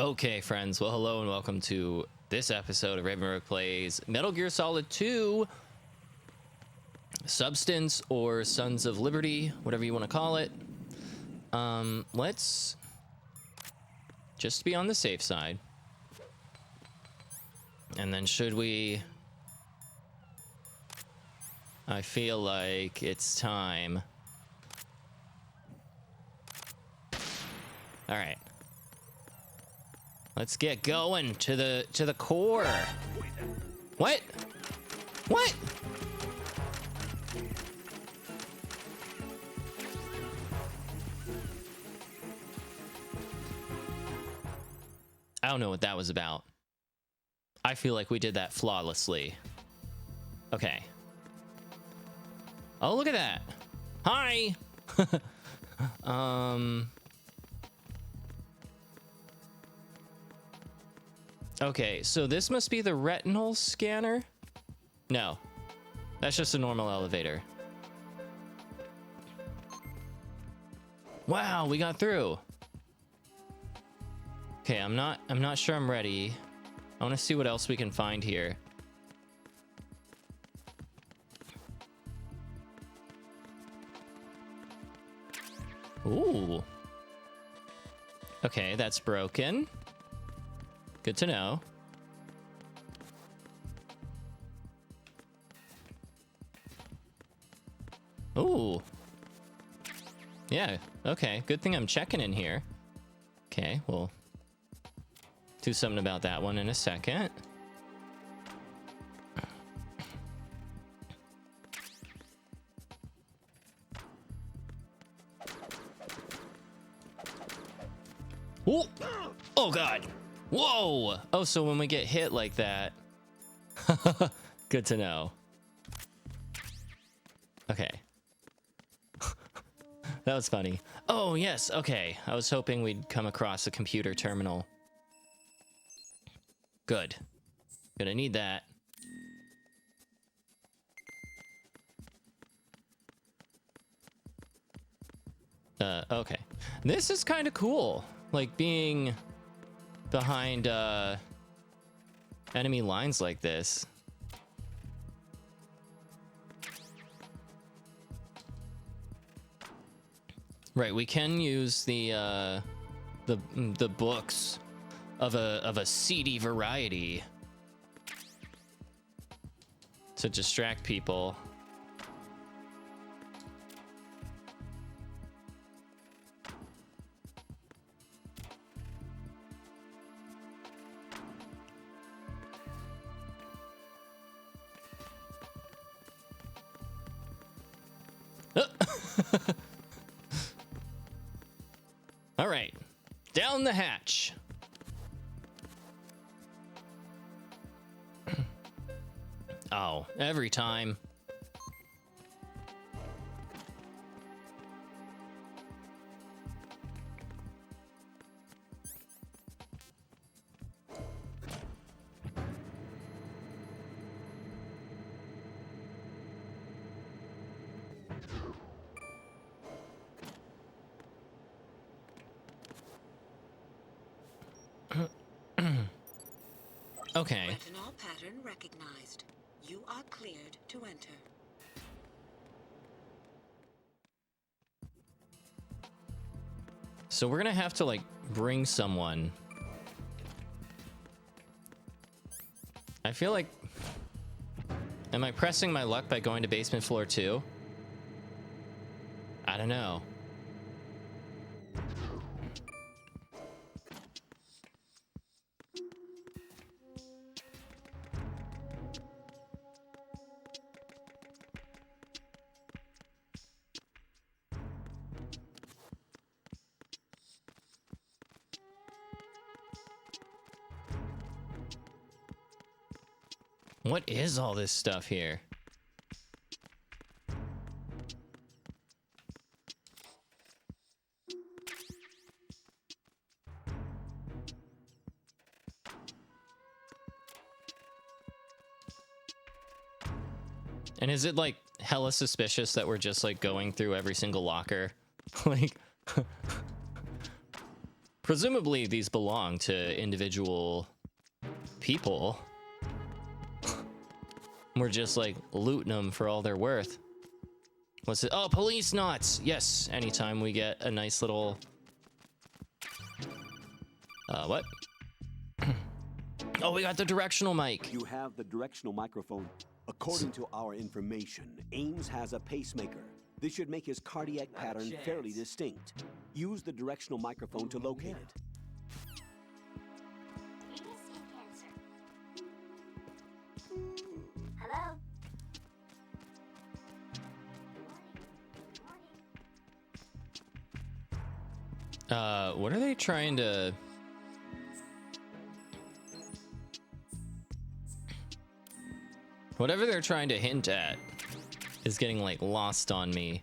Okay, friends. Well, hello and welcome to this episode of Ravenbrook Plays Metal Gear Solid 2 Substance or Sons of Liberty, whatever you want to call it. Let's just be on the safe side. And then should we... I feel like it's time. All right. Let's get going to the core. What? What? I don't know what that was about. I feel like we did that flawlessly. Okay. Oh, look at that. Hi. Okay, so this must be the retinal scanner? No, that's just a normal elevator. Wow, we got through. Okay, I'm not sure I'm ready. I want to see what else we can find here. Ooh. Okay, that's broken. Good to know. Ooh. Yeah, okay. Good thing I'm checking in here. Okay, we'll do something about that one in a second. Ooh. Oh, God. Whoa! Oh, so when we get hit like that... Good to know. Okay. That was funny. Oh, yes, okay. I was hoping we'd come across a computer terminal. Good. Gonna need that. Okay. This is kind of cool. Like, being... behind enemy lines like this. Right, we can use the books of a seedy variety to distract people. All right, down the hatch. Oh, every time. Okay. Retinol pattern recognized. You are cleared to enter. So we're gonna have to, like, bring someone. I feel like... Am I pressing my luck by going to basement floor 2? I don't know. What is all this stuff here? And is it, like, hella suspicious that we're just, like, going through every single locker? Like, Presumably these belong to individual people. We're just like looting them for all they're worth. What's it? Oh, police knots. Yes, anytime we get a nice little what? Oh, we got the directional mic. You have the directional microphone. According to our information, Ames has a pacemaker. This should make his cardiac pattern fairly distinct. Use the directional microphone to locate it. Hello? What are they trying to... Whatever they're trying to hint at is getting, like, lost on me.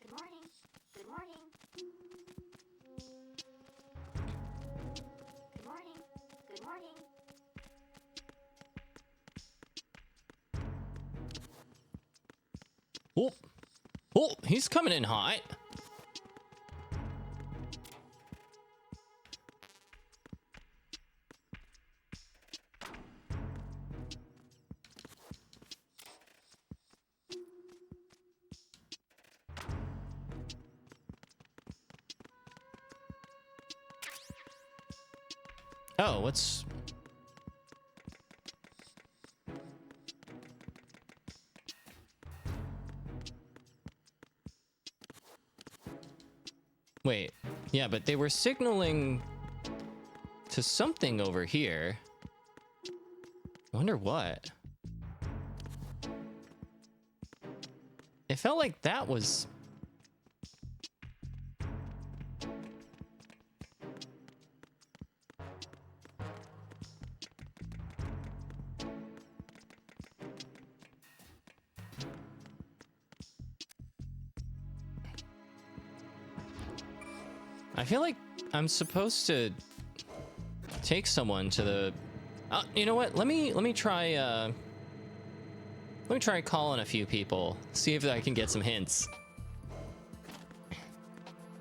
Good morning. Good morning. Good morning. Good morning. Oh, oh, he's coming in hot. Oh, what's... Wait, yeah, but they were signaling to something over here. Wonder what? It felt like that was... I feel like I'm supposed to take someone to the... you know what? Let me try calling a few people. See if I can get some hints.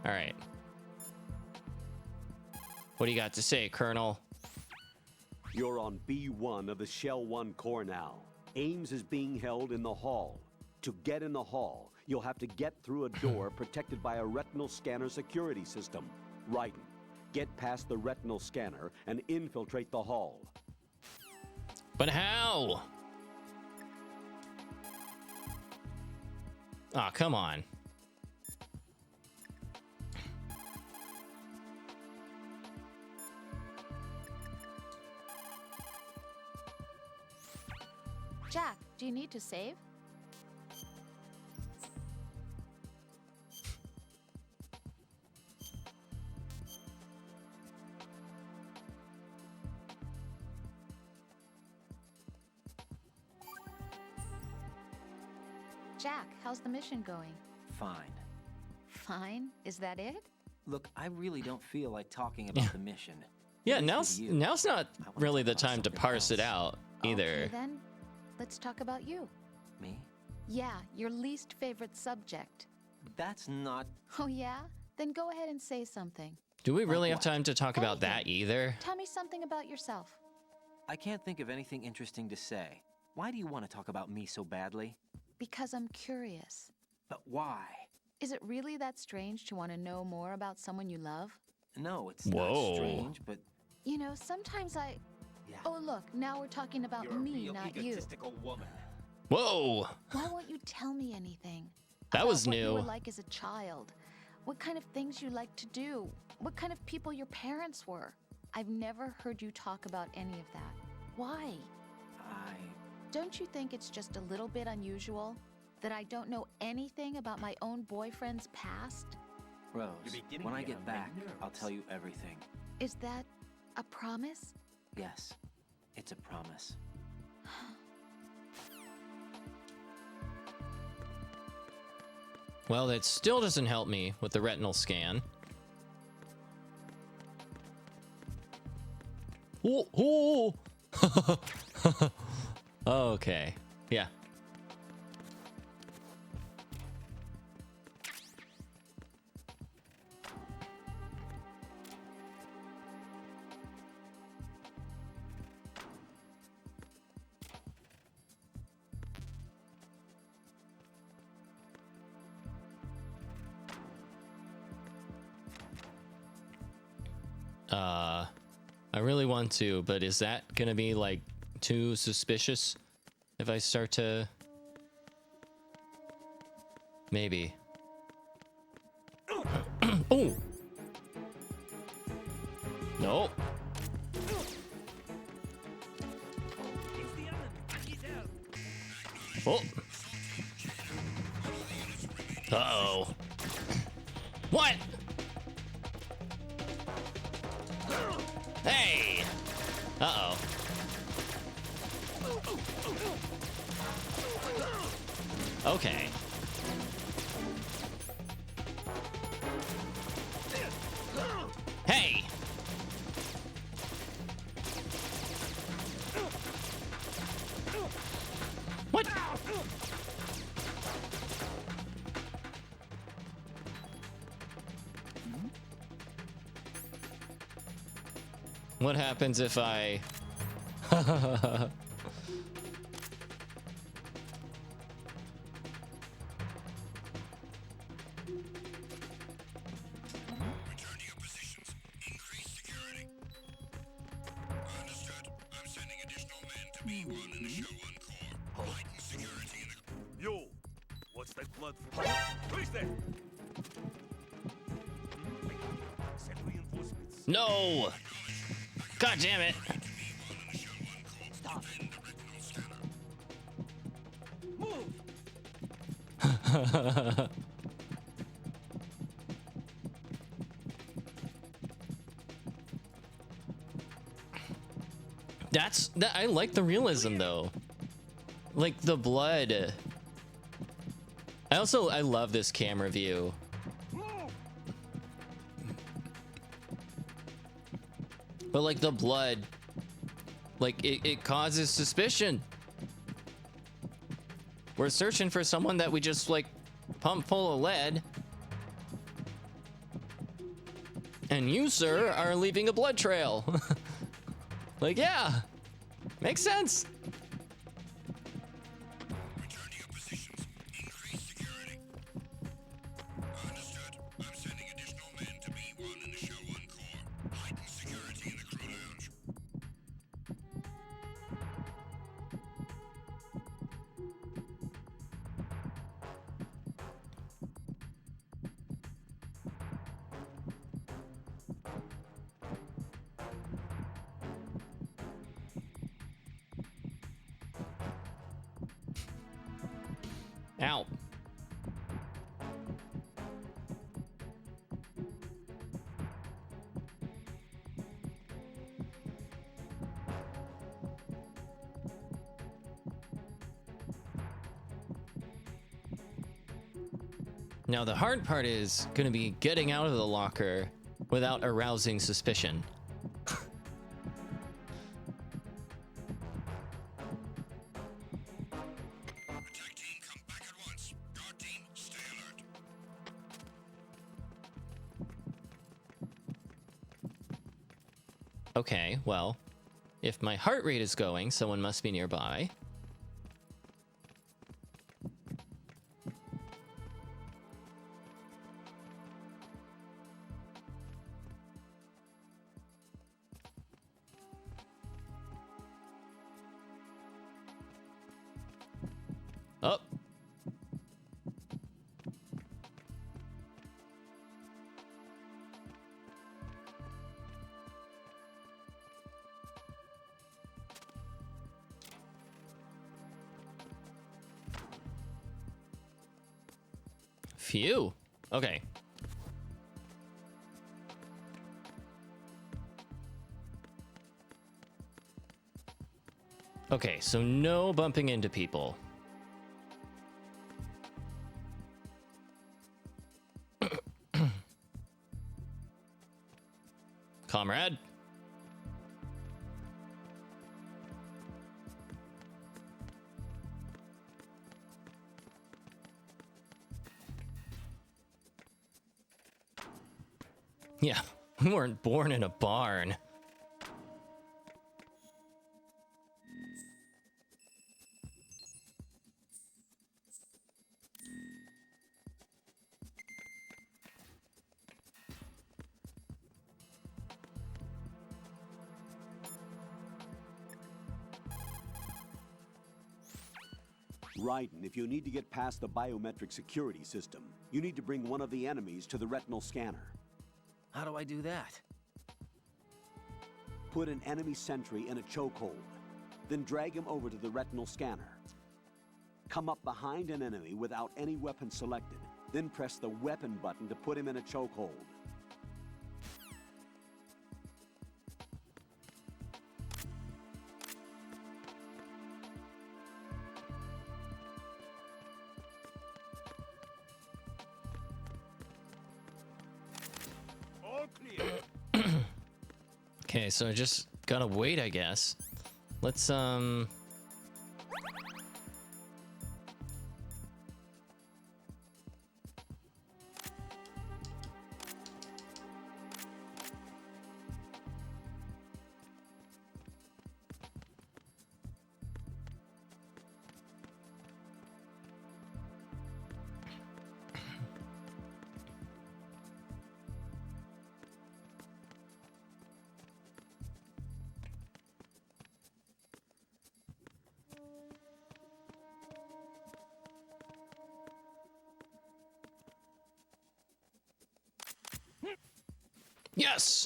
All right. What do you got to say, Colonel? You're on B1 of the Shell 1 core now. Ames is being held in the hall. To get in the hall, you'll have to get through a door protected by a retinal scanner security system. Right. Get past the retinal scanner and infiltrate the hall. But how? Aw, come on. Jack, do you need to save? Jack, how's the mission going? Fine. Fine? Is that it? Look, I really don't feel like talking about the mission. Yeah, At now's least with you. not I wanna really talk the about time to something parse it else. out either. Okay, then let's talk about you. Me? Yeah, your least favorite subject. That's not... Oh yeah? Then go ahead and say something. Do we really Like have what? time to talk about that either? Tell me something about yourself. I can't think of anything interesting to say. Why do you want to talk about me so badly? Because I'm curious. But why? Is it really that strange to want to know more about someone you love? No, it's Whoa. not strange, but... You know, sometimes I... Yeah. Oh, look, now we're talking about me, not you. woman. Whoa! Why won't you tell me anything? That About was what you new. were like as a child. What kind of things you like to do. What kind of people your parents were. I've never heard you talk about any of that. Why? Don't you think it's just a little bit unusual that I don't know anything about my own boyfriend's past? Rose, when I get back, I'll tell you everything. Is that a promise? Yes, it's a promise. Well, that still doesn't help me with the retinal scan. Oh, oh. Okay. Yeah. I really want to, but is that gonna be like too suspicious if I start to... Maybe. Oh! No. Oh. Uh-oh. What? Hey! Uh-oh. Okay. Hey! What? What happens if I... Yo, what's that blood for? Who is that? Send reinforcements. No! God damn it! Stop. Move. I like the realism though. Like the blood. I love this camera view. But like the blood, like it causes suspicion. We're searching for someone that we just like pump full of lead. And you, sir, are leaving a blood trail. Like, yeah, makes sense. Return to your positions. Increase security. Understood. I'm sending additional men to B1 and the Show 1 Corps. Heighten security in the crew lounge. Ow. Now the hard part is gonna be getting out of the locker without arousing suspicion. Attack team, come back at once. Guard team, stay alert. Okay, well, if my heart rate is going, someone must be nearby. Oh. Phew. Okay. Okay, so no bumping into people. Comrade. Yeah, we weren't born in a barn. Raiden, if you need to get past the biometric security system, you need to bring one of the enemies to the retinal scanner. How do I do that? Put an enemy sentry in a chokehold, then drag him over to the retinal scanner. Come up behind an enemy without any weapon selected, then press the weapon button to put him in a chokehold. Okay, so I just gotta wait, I guess. Let's, yes!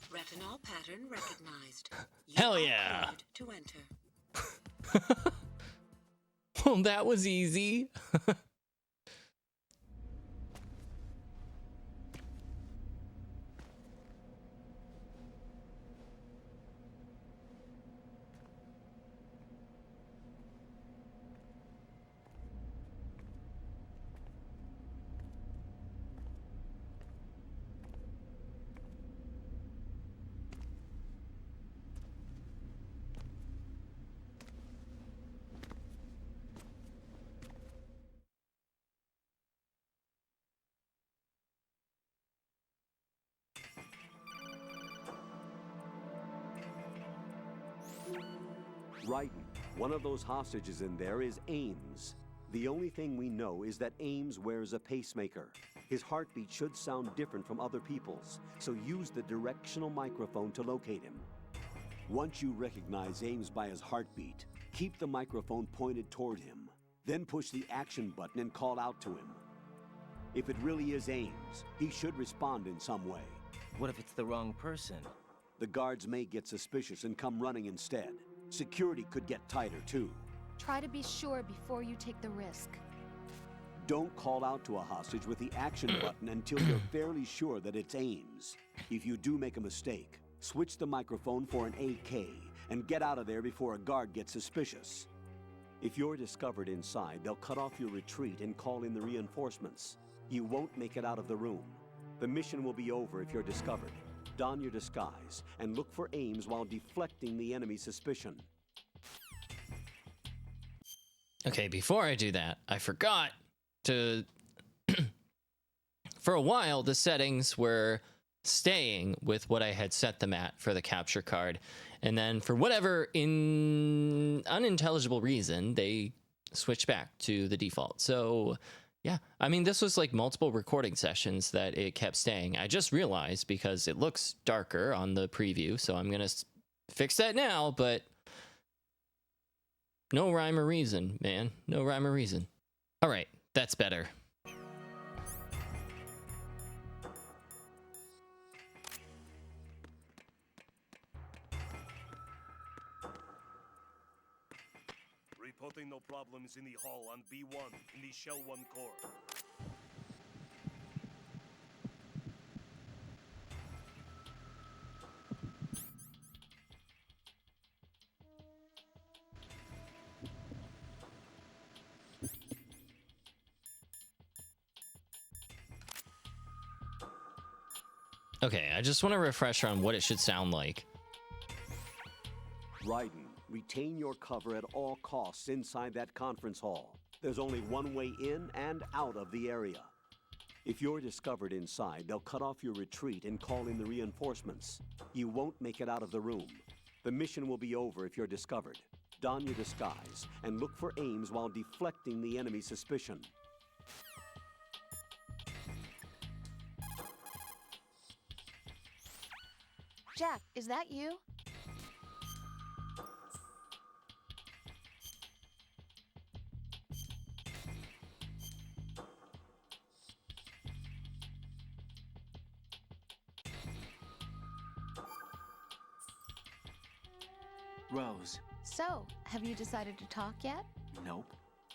Retinol pattern recognized. You Hell are yeah. cleared to enter. Well, that was easy. Raiden, one of those hostages in there is Ames. The only thing we know is that Ames wears a pacemaker. His heartbeat should sound different from other people's, so use the directional microphone to locate him. Once you recognize Ames by his heartbeat, keep the microphone pointed toward him. Then push the action button and call out to him. If it really is Ames, he should respond in some way. What if it's the wrong person? The guards may get suspicious and come running instead. Security could get tighter, too. Try to be sure before you take the risk. Don't call out to a hostage with the action button until you're fairly sure that it's Ames. If you do make a mistake, switch the microphone for an AK and get out of there before a guard gets suspicious. If you're discovered inside, they'll cut off your retreat and call in the reinforcements. You won't make it out of the room. The mission will be over if you're discovered. Don your disguise and look for Ames while deflecting the enemy's suspicion. Okay, before I do that, I forgot to... For a while, the settings were staying with what I had set them at for the capture card. And then for whatever unintelligible reason, they switched back to the default. So... yeah, I mean, this was like multiple recording sessions that it kept staying. I just realized because it looks darker on the preview, so I'm going to fix that now, but no rhyme or reason, man. No rhyme or reason. All right, that's better. Reporting no problems in the hall on B1 in the Shell 1 core. Okay, I just want a refresher on what it should sound like. Raiden, retain your cover at all costs inside that conference hall. There's only one way in and out of the area. If you're discovered inside, they'll cut off your retreat and call in the reinforcements. You won't make it out of the room. The mission will be over if you're discovered. Don your disguise and look for Ames while deflecting the enemy's suspicion. Jack, is that you? Rose. So, have you decided to talk yet? Nope.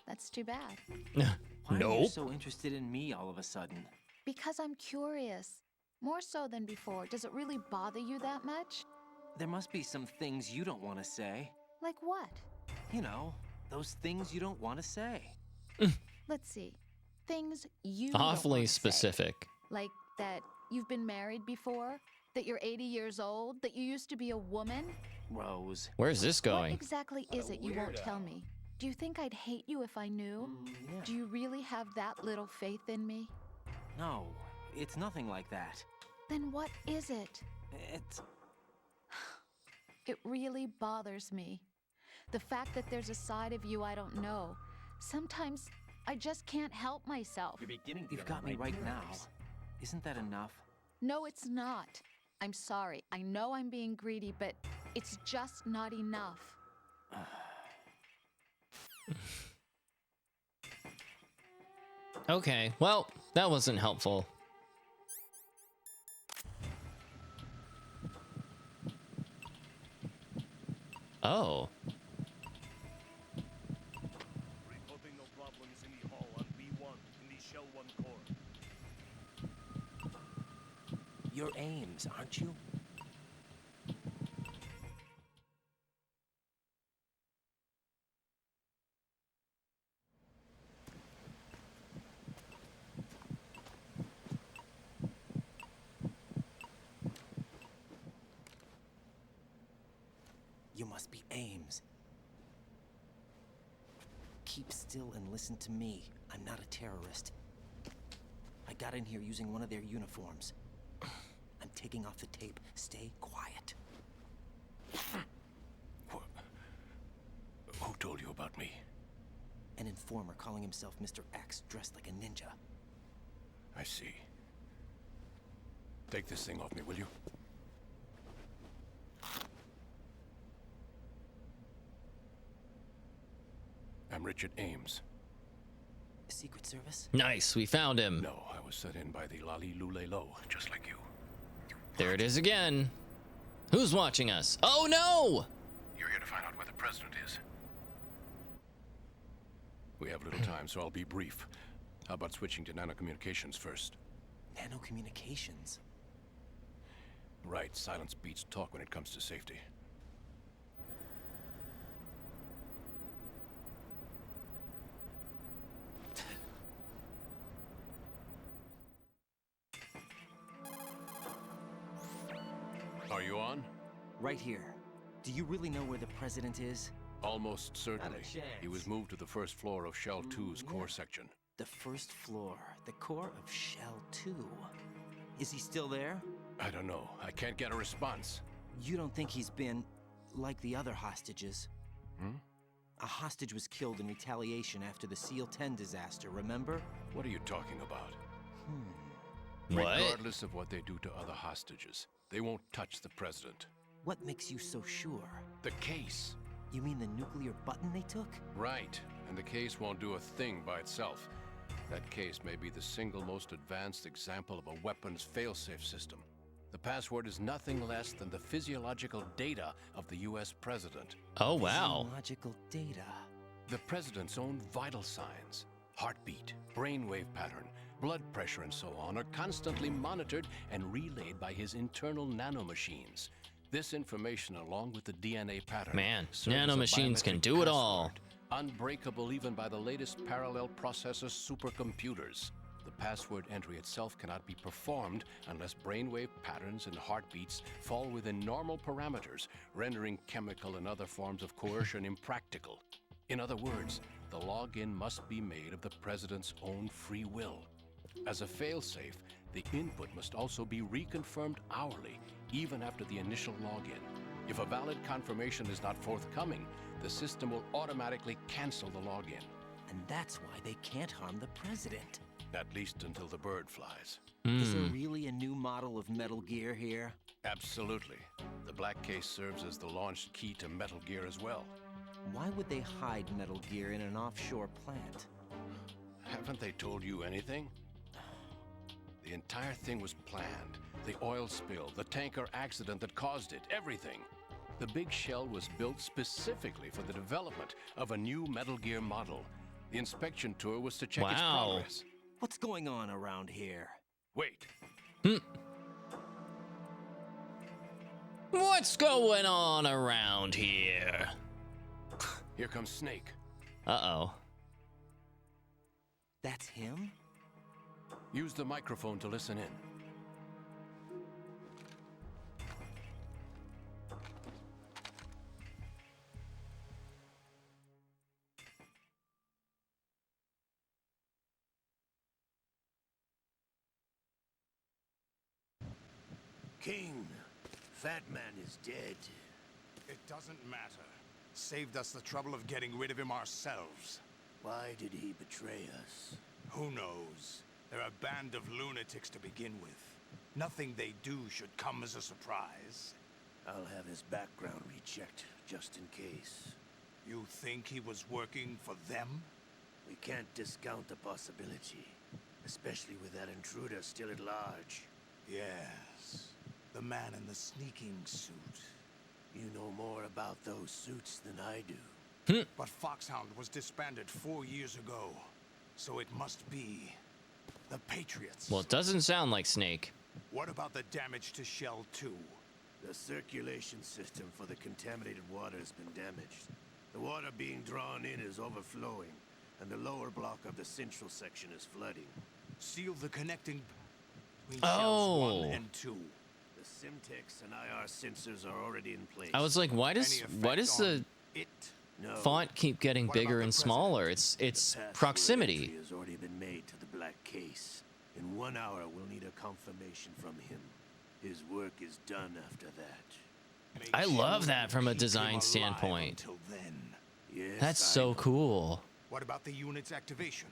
That's too bad. Why are you Nope. so interested in me all of a sudden? Because I'm curious. More so than before. Does it really bother you that much? There must be some things you don't want to say. Like what? You know, those things you don't want to say. Let's see. Things you Awfully don't want to say. specific. Like that you've been married before? That you're 80 years old? That you used to be a woman? Rose. Where's this What going? exactly is it you won't tell me? Do you think I'd hate you if I knew? Yeah. Do you really have that little faith in me? No, it's nothing like that. Then what is it? It's... It really bothers me. The fact that there's a side of you I don't know. Sometimes I just can't help myself. You've got me right now. Isn't that enough? No, it's not. I'm sorry. I know I'm being greedy, but it's just not enough. Okay, well, that wasn't helpful. Oh. Reporting no problems in the hall on B1 in the Shell 1 core. You're Ames, aren't you? You must be Ames. Keep still and listen to me. I'm not a terrorist. I got in here using one of their uniforms. I'm taking off the tape. Stay quiet. Who told you about me? An informer calling himself Mr. X, dressed like a ninja. I see. Take this thing off me, will you? I'm Richard Ames. Secret Service? Nice, we found him. No, I was sent in by the Lali Lule Lo, just like you. There it is again. Who's watching us? Oh no! You're here to find out where the president is. We have little time, so I'll be brief. How about switching to nanocommunications first? Nanocommunications? Right, silence beats talk when it comes to safety. Are you on? Right here. Do you really know where the president is? Almost certainly. chance. He was moved to the first floor of Shell 2's core section. The first floor, the core of Shell 2. Is he still there? I don't know. I can't get a response. You don't think he's been like the other hostages? A hostage was killed in retaliation after the SEAL 10 disaster, remember? What are you talking about? What? Regardless of what they do to other hostages, they won't touch the president. What makes you so sure? The case. You mean the nuclear button they took? Right. And the case won't do a thing by itself. That case may be the single most advanced example of a weapons failsafe system. The password is nothing less than the physiological data of the US president. Oh wow. Physiological data. The president's own vital signs, heartbeat, brainwave pattern, blood pressure, and so on, are constantly monitored and relayed by his internal nanomachines. This information, along with the DNA pattern, Man, serve as a nanomachines can biometric do it all. password, unbreakable even by the latest parallel processor supercomputers. The password entry itself cannot be performed unless brainwave patterns and heartbeats fall within normal parameters, rendering chemical and other forms of coercion impractical. In other words, the login must be made of the president's own free will. As a failsafe, the input must also be reconfirmed hourly, even after the initial login. If a valid confirmation is not forthcoming, the system will automatically cancel the login. And that's why they can't harm the president. At least until the bird flies. Is there really a new model of Metal Gear here? Absolutely. The black case serves as the launch key to Metal Gear as well. Why would they hide Metal Gear in an offshore plant? Haven't they told you anything? The entire thing was planned. The oil spill, the tanker accident that caused it, everything. The big shell was built specifically for the development of a new Metal Gear model. The inspection tour was to check its Wow. progress. What's going on around here? Wait, What's going on around here? here comes Snake. Uh-oh. That's him? Use the microphone to listen in. King, Fat Man is dead. It doesn't matter. Saved us the trouble of getting rid of him ourselves. Why did he betray us? Who knows? They're a band of lunatics to begin with. Nothing they do should come as a surprise. I'll have his background rechecked, just in case. You think he was working for them? We can't discount the possibility, especially with that intruder still at large. Yes. The man in the sneaking suit. You know more about those suits than I do. But Foxhound was disbanded 4 years ago. So it must be the Patriots. Well, it doesn't sound like Snake. What about the damage to Shell 2? The circulation system for the contaminated water has been damaged. The water being drawn in is overflowing, and the lower block of the central section is flooding. Seal the connecting between Oh. Shells 1 and 2. The Simtex and IR sensors are already in place. I was like, why does the it? No. font keep getting What bigger about the and president? smaller? It's The password proximity. entry has already been made to the black case. In 1 hour, we'll need a confirmation from him. His work is done after that. Make I love sure that from a keep him design alive standpoint. Until then. Yes, That's I so know. cool. What about the unit's activation?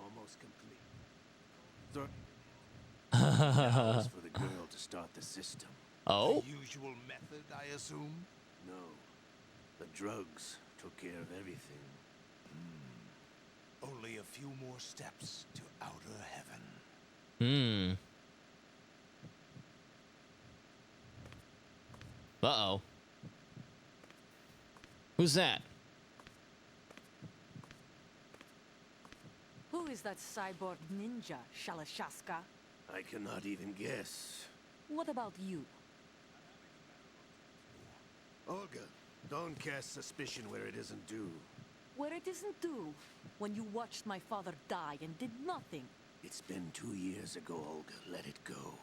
Almost complete. Hours for the girl to start the system. Oh? The usual method, I assume? No. The drugs took care of everything. Only a few more steps to outer heaven. Hmm. Uh-oh. Who's that? Who is that cyborg ninja, Shalashaska? I cannot even guess. What about you? Olga, don't cast suspicion where it isn't due. Where it isn't due, when you watched my father die and did nothing. It's been 2 years ago, Olga. Let it go.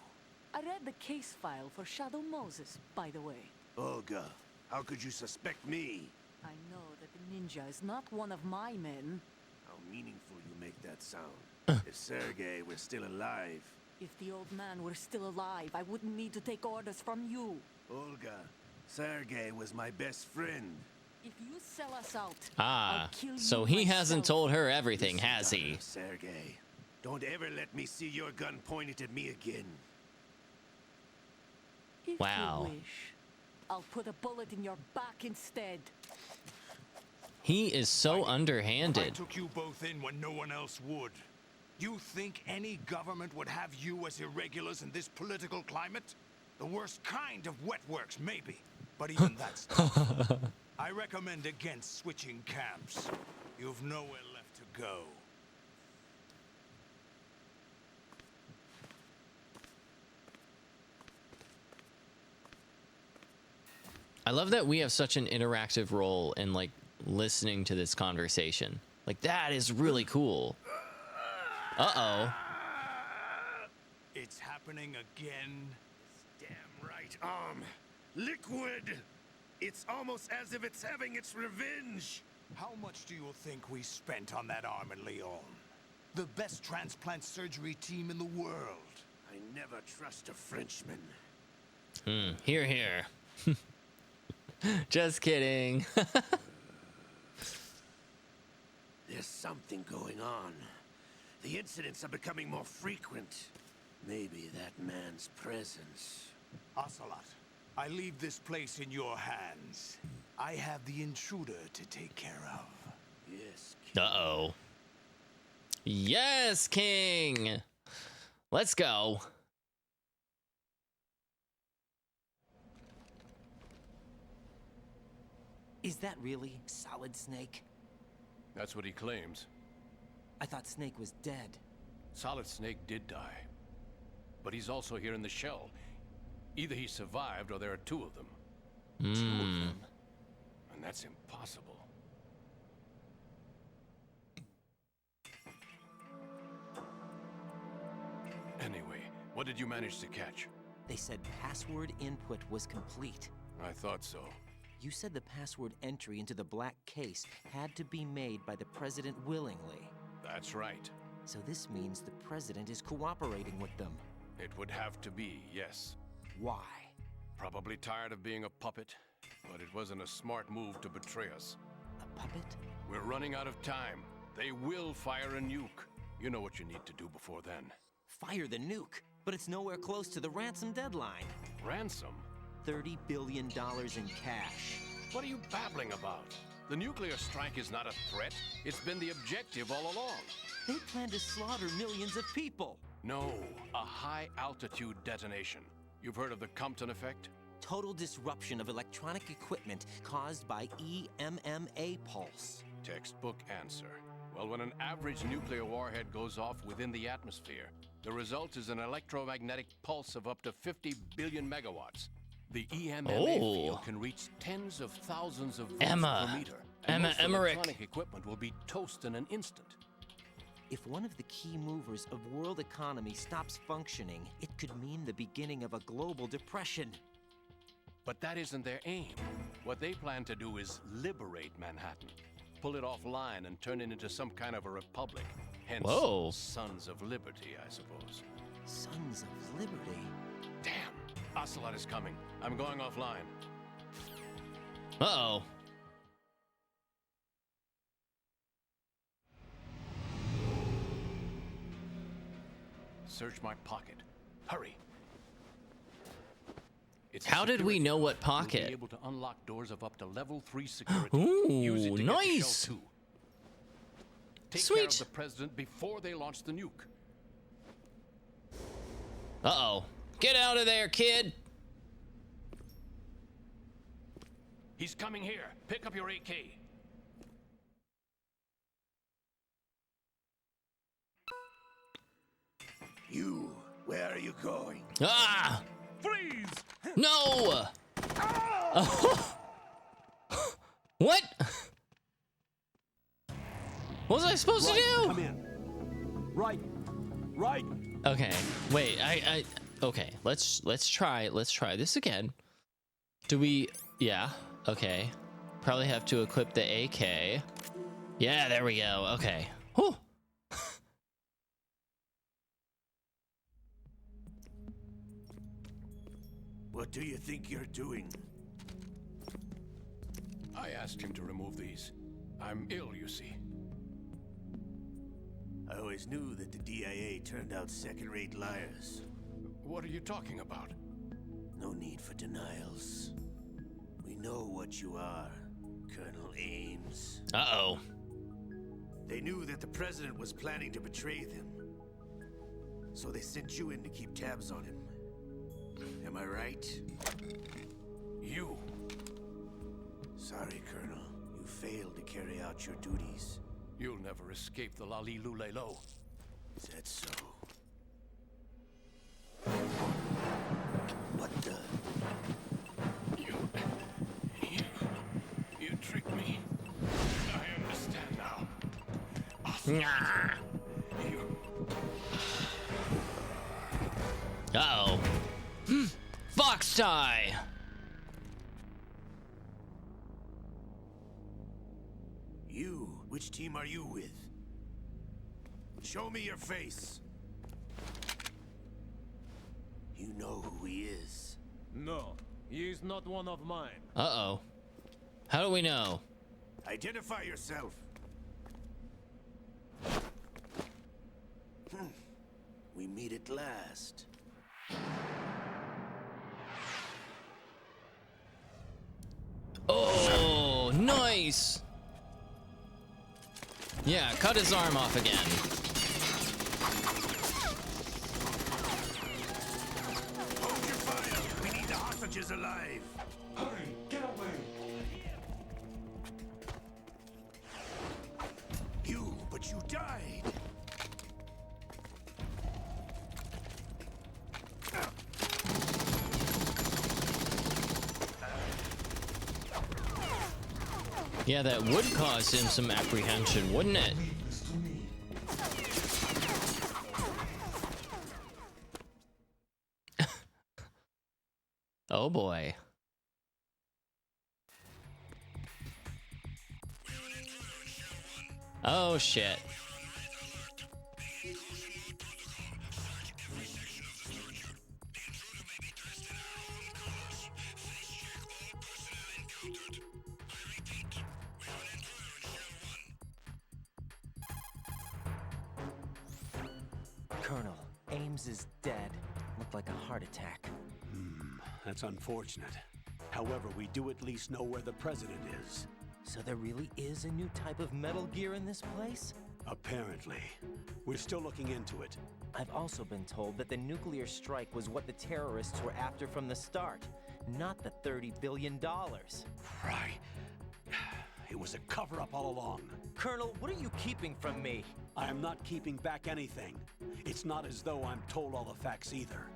I read the case file for Shadow Moses, by the way. Olga, how could you suspect me? I know that the ninja is not one of my men. How meaningful you make that sound. If Sergei were still alive... If the old man were still alive, I wouldn't need to take orders from you. Olga, Sergei was my best friend. If you sell us out, Ah, I'll kill so you he hasn't myself. told her everything, Listen, has he? daughter, Sergei, don't ever let me see your gun pointed at me again. If Wow. you wish, I'll put a bullet in your back instead. He is so I underhanded. took you both in when no one else would. You think any government would have you as irregulars in this political climate? The worst kind of wet works, maybe. But even that's tough. I recommend against switching camps. You've nowhere left to go. I love that we have such an interactive role in like listening to this conversation. Like that is really cool. Uh-oh. It's happening again. Damn right, liquid! It's almost as if it's having its revenge! How much do you think we spent on that arm in Lyon? The best transplant surgery team in the world. I never trust a Frenchman. Here, here. Just kidding. There's something going on. The incidents are becoming more frequent. Maybe that man's presence. Ocelot, I leave this place in your hands. I have the intruder to take care of. Yes, Uh-oh. Yes, King. Let's go. Is that really Solid Snake? That's what he claims. I thought Snake was dead. Solid Snake did die. But he's also here in the shell. Either he survived or there are two of them. Two of them? And that's impossible. Anyway, what did you manage to catch? They said password input was complete. I thought so. You said the password entry into the black case had to be made by the president willingly. That's right. So this means the president is cooperating with them. It would have to be, yes. Why? Probably tired of being a puppet, but it wasn't a smart move to betray us. A puppet? We're running out of time. They will fire a nuke. You know what you need to do before then. Fire the nuke, but it's nowhere close to the ransom deadline. Ransom? $30 billion in cash. What are you babbling about? The nuclear strike is not a threat. It's been the objective all along. They plan to slaughter millions of people. No, a high-altitude detonation. You've heard of the Compton effect? Total disruption of electronic equipment caused by EMMA pulse. Textbook answer. Well, when an average nuclear warhead goes off within the atmosphere, the result is an electromagnetic pulse of up to 50 billion megawatts. The EMMA field can reach tens of thousands of volts per meter. And most electronic equipment will be toast in an instant. If one of the key movers of world economy stops functioning, it could mean the beginning of a global depression. But that isn't their aim. What they plan to do is liberate Manhattan. Pull it offline and turn it into some kind of a republic. Hence, Sons of Liberty, I suppose. Sons of Liberty? Damn! Ocelot is coming. I'm going offline. Uh-oh. Search my pocket. Hurry. How did we know what pocket? We'll be able to unlock doors of up to level 3 security. Ooh, nice. Take Sweet. care of the president before they launch the nuke. Uh-oh. Get out of there, kid. He's coming here. Pick up your AK. You, where are you going? Ah! Freeze! No! What? What was I supposed to do? Come in. Right. Okay. Wait. Okay. Let's try this again. Do we? Yeah. Okay. Probably have to equip the AK. Yeah. There we go. Okay. Whew. What do you think you're doing? I asked him to remove these. I'm ill, you see. I always knew that the DIA turned out second-rate liars. What are you talking about? No need for denials. We know what you are, Colonel Ames. Uh-oh. They knew that the president was planning to betray them. So they sent you in to keep tabs on him. Am I right? You. Sorry, Colonel. You failed to carry out your duties. You'll never escape the Lali-Lu-Le-Lo. Is that so? What the? You tricked me. I understand now. Uh-oh. Fox tie. You? Which team are you with? Show me your face. You know who he is. No, he is not one of mine. Uh-oh. How do we know? Identify yourself. We meet at last. Oh, nice. Yeah, cut his arm off again. Hold your fire. We need the hostages alive. Hurry, get away. Yeah, that would cause him some apprehension, wouldn't it? Oh boy. Oh shit. Colonel, Ames is dead. Looked like a heart attack. That's unfortunate. However, we do at least know where the president is. So there really is a new type of Metal Gear in this place? Apparently. We're still looking into it. I've also been told that the nuclear strike was what the terrorists were after from the start, not the $30 billion. Right. It was a cover-up all along. Colonel, what are you keeping from me? I am not keeping back anything. It's not as though I'm told all the facts either.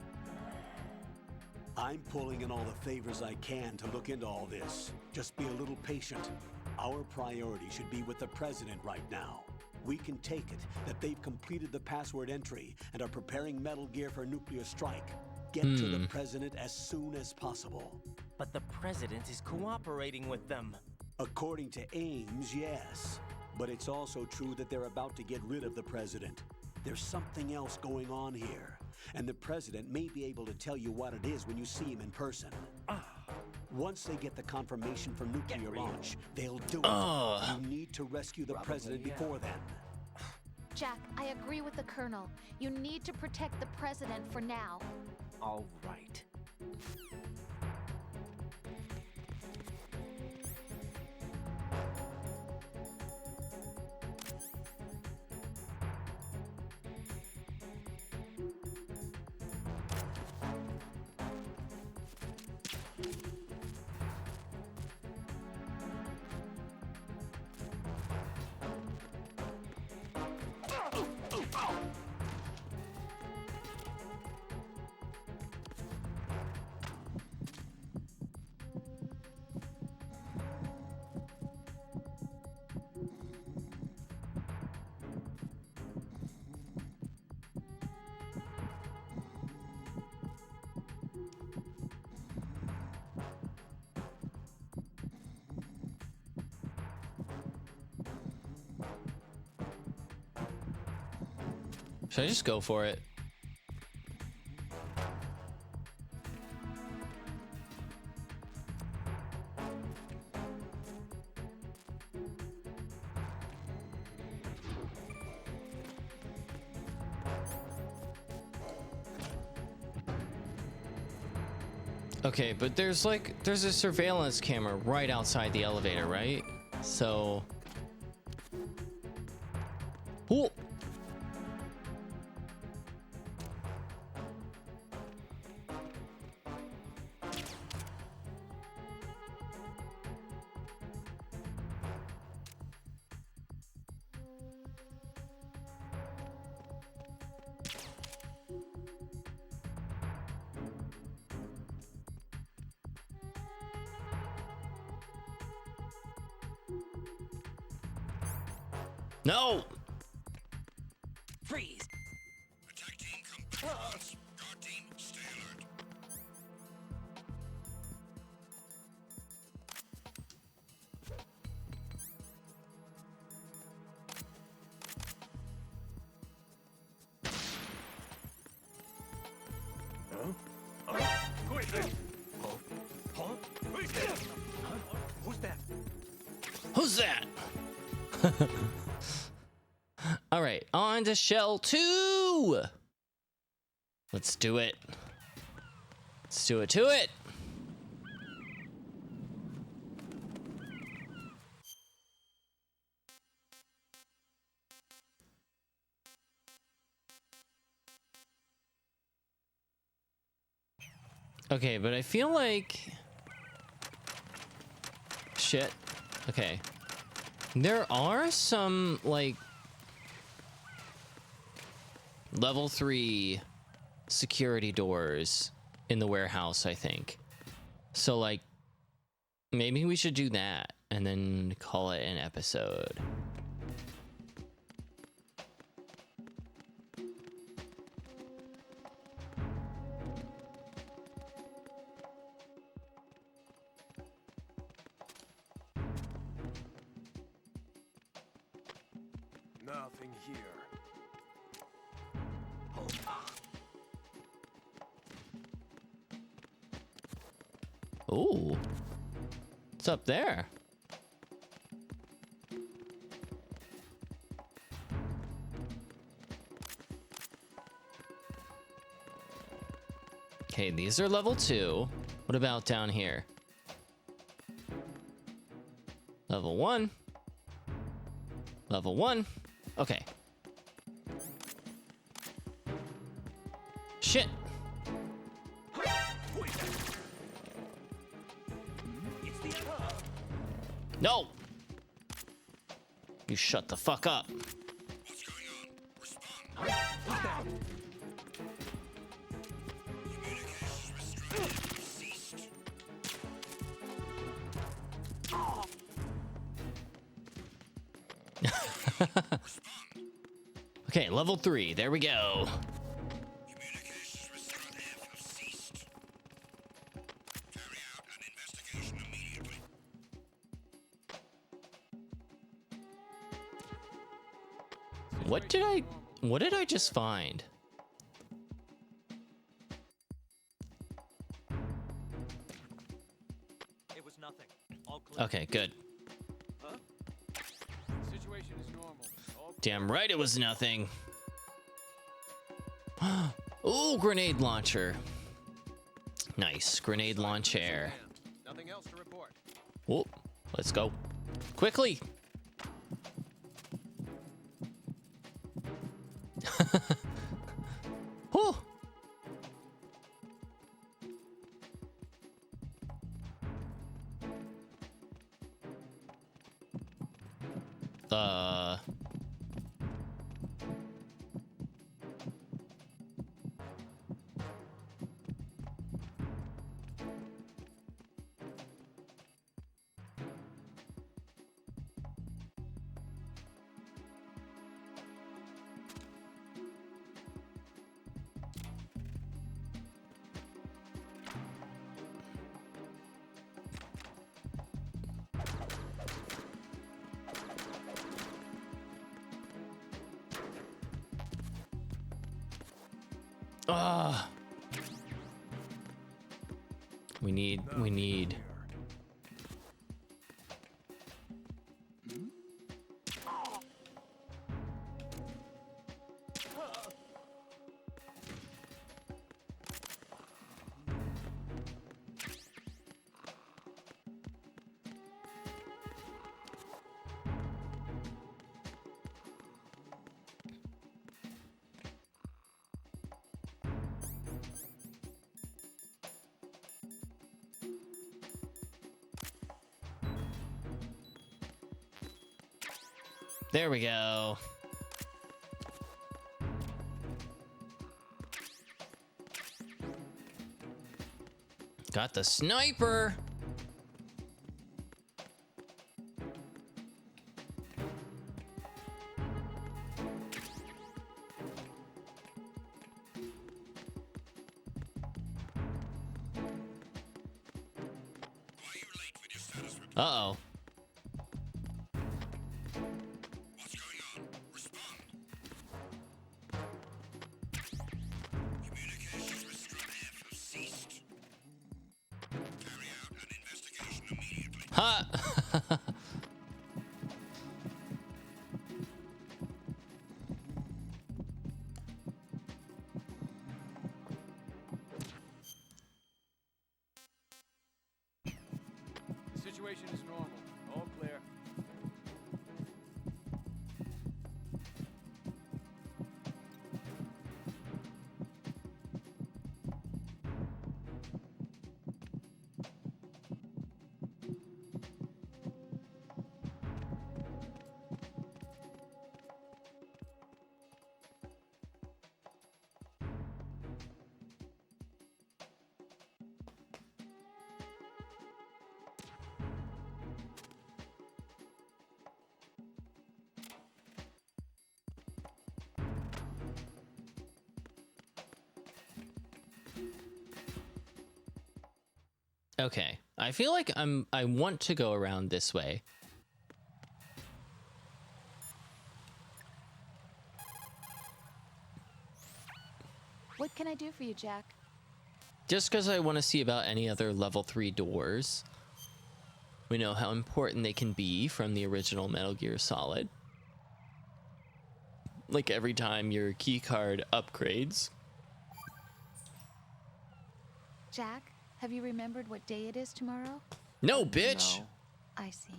I'm pulling in all the favors I can to look into all this. Just be a little patient. Our priority should be with the president right now. We can take it that they've completed the password entry and are preparing Metal Gear for a nuclear strike. Get to the president as soon as possible. But the president is cooperating with them. According to Ames, yes. But it's also true that they're about to get rid of the president. There's something else going on here, and the president may be able to tell you what it is when you see him in person. Once they get the confirmation for nuclear launch, they'll do it. You need to rescue the president before then. Jack, I agree with the Colonel. You need to protect the president for now. All right. Should I just go for it? Okay, but there's a surveillance camera right outside the elevator, right? So... Ooh. No! Freeze! Attack team, come back to us. Guard team, stay alert. Who is that? Who is that? Who's that? Who's that? All right, on to shell 2. Let's do it. Let's do it to it. Okay, but I feel like shit. Okay. There are some like level 3 security doors in the warehouse, I think. So like maybe we should do that and then call it an episode. Nothing here. Ooh. What's up there? Okay, these are level 2. What about down here? Level 1. Level 1. Okay. Shit. No! You shut the fuck up. What's going on? Respond. Communications restrained. Ceased. Okay, level 3. There we go. Communications restrained have ceased. Carry out an investigation immediately. What did I just find? It was nothing. All clear. Okay, good. Huh? Situation is normal. Damn right it was nothing. Ooh, grenade launcher. Nice, grenade launcher. Nothing else to report. Whoop, let's go. Quickly. Whew. We need. There we go. Got the sniper. Uh-oh. What's going on? Respond. Communications restrained have ceased. Carry out an investigation immediately. Ha! The situation is normal. All clear. Okay, I feel like I want to go around this way. What can I do for you, Jack? Just because I want to see about any other level 3 doors. We know how important they can be from the original Metal Gear Solid. Like every time your key card upgrades. Jack, have you remembered what day it is tomorrow? No, bitch! No. I see.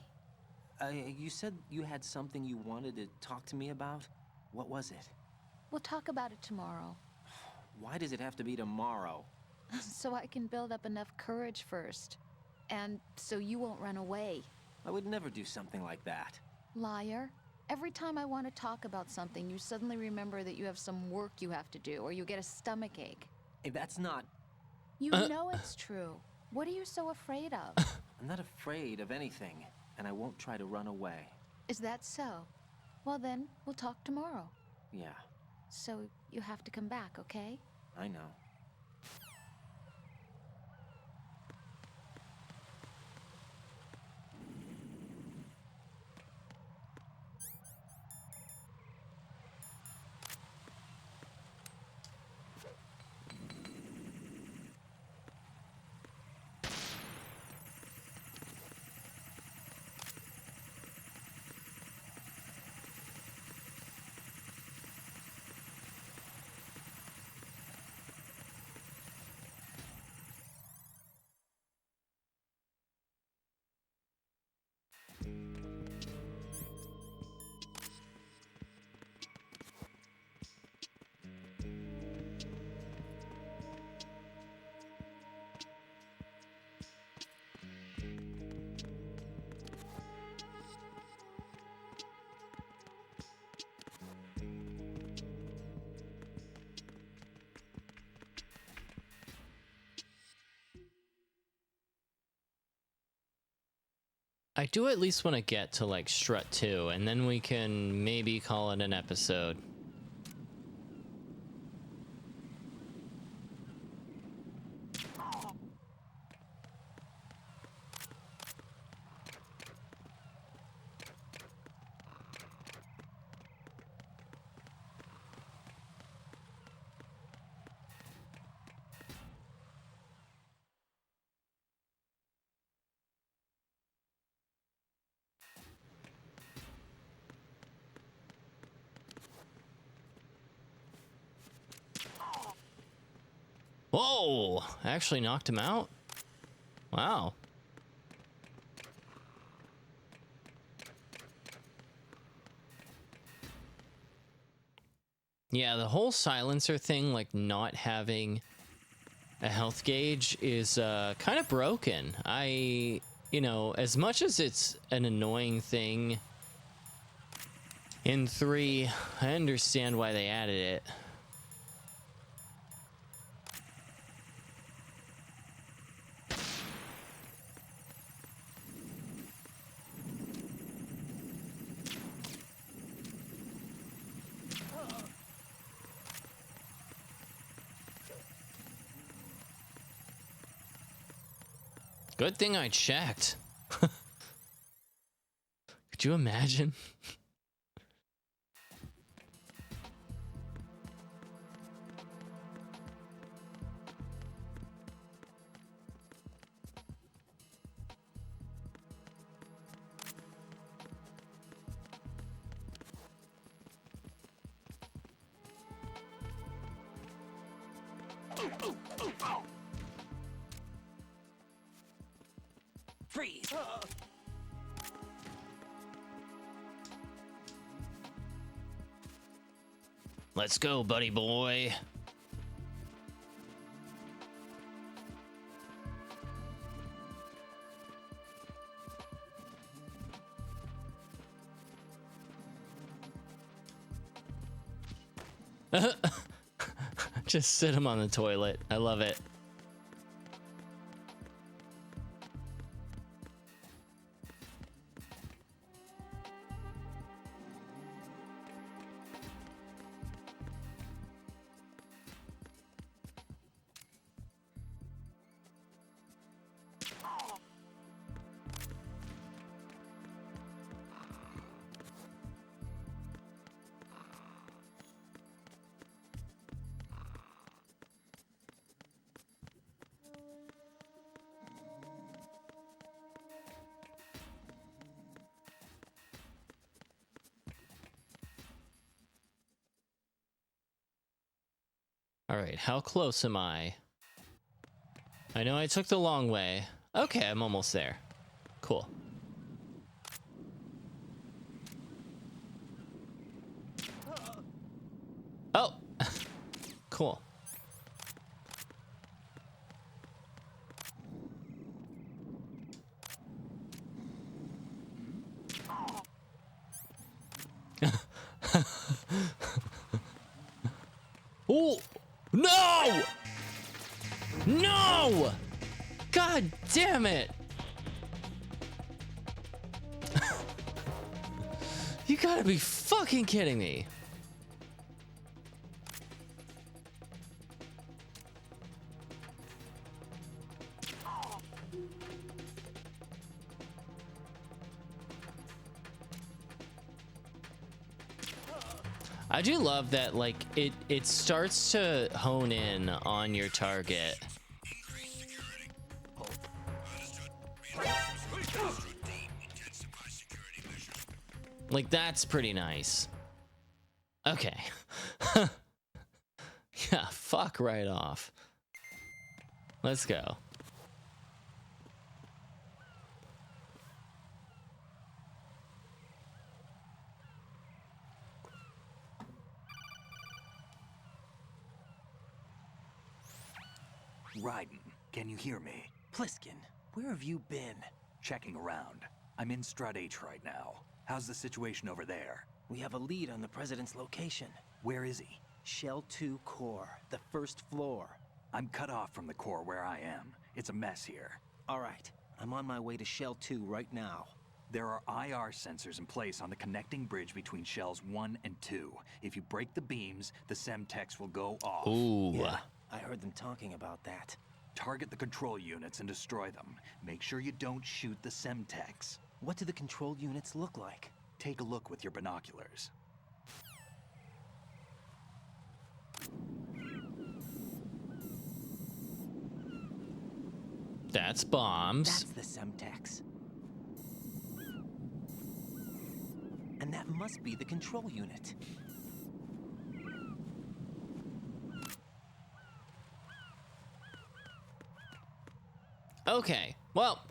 You said you had something you wanted to talk to me about? What was it? We'll talk about it tomorrow. Why does it have to be tomorrow? So I can build up enough courage first. And so you won't run away. I would never do something like that. Liar. Every time I want to talk about something, you suddenly remember that you have some work you have to do, or you get a stomachache. Hey, that's not... You know it's true. What are you so afraid of? I'm not afraid of anything, and I won't try to run away. Is that so? Well then, we'll talk tomorrow. Yeah, So you have to come back, okay? I know. I do at least want to get to like Strut 2, and then we can maybe call it an episode. Whoa! I actually knocked him out? Wow. Yeah, the whole silencer thing, like not having a health gauge, is kind of broken. You know, as much as it's an annoying thing in 3, I understand why they added it. Good thing I checked. Could you imagine? Freeze! Let's go, buddy boy. Just sit him on the toilet. I love it. All right, how close am I? I know I took the long way. Okay, I'm almost there. Cool. Oh, cool. Oh, no! No! God damn it! You gotta be fucking kidding me. I do love that, like, it starts to hone in on your target. Like, that's pretty nice. Okay. Yeah, fuck right off. Let's go. Raiden, can you hear me? Pliskin, where have you been? Checking around. I'm in Strut H right now. How's the situation over there? We have a lead on the president's location. Where is he? Shell 2 core, the first floor. I'm cut off from the core where I am. It's a mess here. All right, I'm on my way to Shell 2 right now. There are IR sensors in place on the connecting bridge between Shells 1 and 2. If you break the beams, the Semtex will go off. Ooh. Yeah, I heard them talking about that. Target the control units and destroy them. Make sure you don't shoot the Semtex. What do the control units look like? Take a look with your binoculars. That's bombs. That's the Semtex. And that must be the control unit. Okay, well,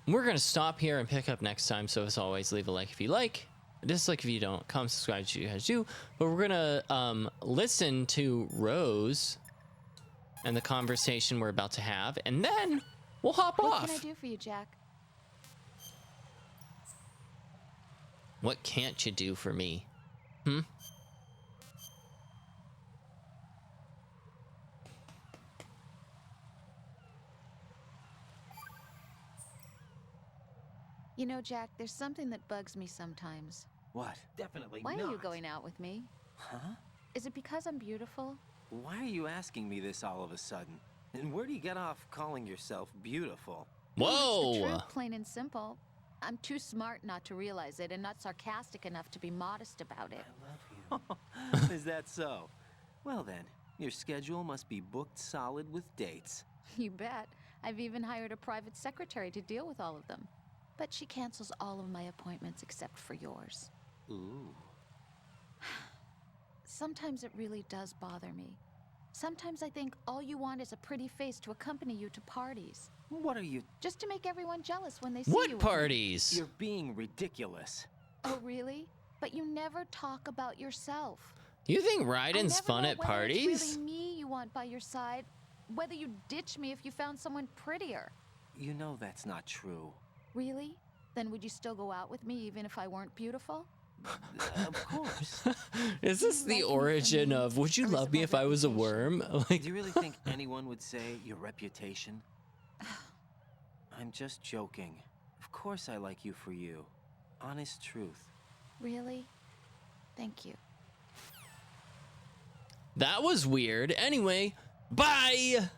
we're gonna stop here and pick up next time. So as always, leave a like if you like, a dislike if you don't, comment, subscribe if you guys do. But we're gonna listen to Rose and the conversation we're about to have, and then we'll hop off. What can I do for you, Jack? What can't you do for me? Hmm? You know, Jack, there's something that bugs me sometimes. What? Definitely Why not. are you going out with me? Huh? Is it because I'm beautiful? Why are you asking me this all of a sudden? And where do you get off calling yourself beautiful? Whoa! It's the truth, plain and simple. I'm too smart not to realize it and not sarcastic enough to be modest about it. I love you. Is that so? Well then, your schedule must be booked solid with dates. You bet. I've even hired a private secretary to deal with all of them. But she cancels all of my appointments except for yours. Ooh. Sometimes it really does bother me. Sometimes I think all you want is a pretty face to accompany you to parties. What are you... Just to make everyone jealous when they see you. What parties? You're being ridiculous. Oh, really? But you never talk about yourself. You think Raiden's fun at whether parties? It's really me you want by your side, whether you'd ditch me if you found someone prettier. You know that's not true. Really? Then would you still go out with me even if I weren't beautiful? Of course. Is this the origin of would you love me if I was a worm? Like, do you really think anyone would say your reputation? I'm just joking. Of course I like you for you. Honest truth. Really? Thank you. that was weird. Anyway, bye!